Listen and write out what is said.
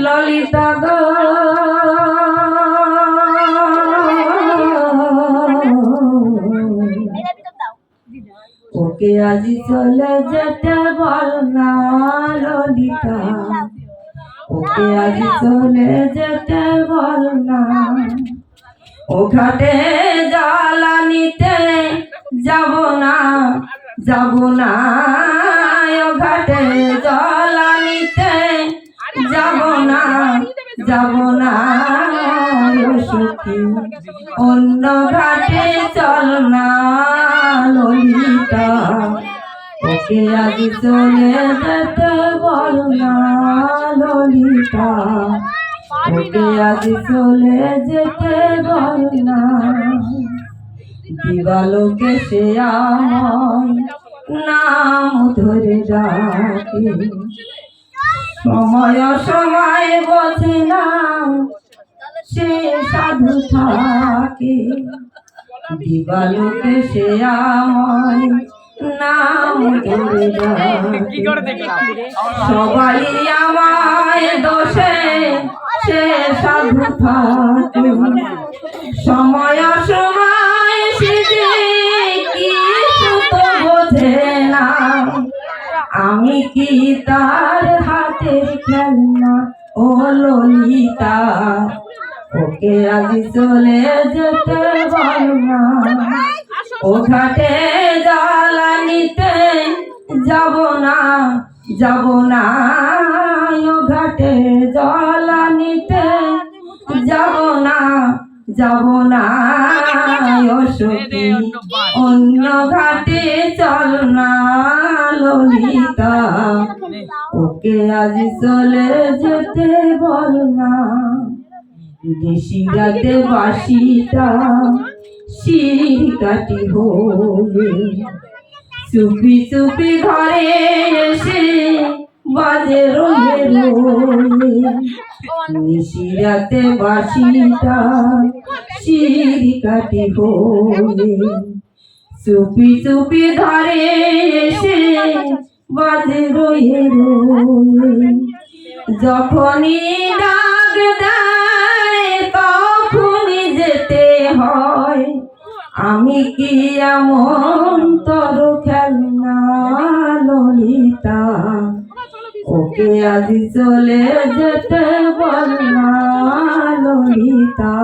ললিতা গো ওকে আজি চলে যেতে বল না ললিতা, ওকে আজি চলে যেতে বল না। ও ঘাটে জ্বালানিতে যাব না, যাব না, ও ঘাটে জ্বালানিতে যাব না, যাব না সখী, অন্য ঘাটে চল না ললিতা, ওকে আজ চলে যেতে বল না ললিতা, ওকে আজ চলে যেতে বল না। দিবালোকে সে আমায় নাম ধরে ডাকে, সময় সময় বোঝে না সে সাধু থাকে। দিবালোকে সে আমায় নাম ধরে ডাকে, সবাই আমায় দোষে সে সাধু থাকে। সময় সময় সে যে কি সুত বোঝে না, আমি কি তার হাতের খেলনা ও ললিতা, ওকে আজ চলে যেতে বল না। ও ঘাটে জ্বালানিতে যাব না, যাব না, ও ঘাটে জ্বালানিতে যাব না, যাব না ও সখী, অন্য ঘাটে চল না ললিতা, ওকে আজ চলে যেতে বল না। নিশিরাতে বাঁশিটা শির কাটি হয়ে চুপি চুপি ঘরে এসে বাজে রোয়ে রোয়ে। নিশিরাতে বাঁশিটা শির কাটি হয়ে চুপি চুপি ঘরে এসে বাজে রোয়ে রোয়ে। যখনই ডাক দেয় তখনই যেতে হয়, আমি কি এমন তোর খেলনা ললিতা, ওকে আজ চলে যেতে বল না ললিতা।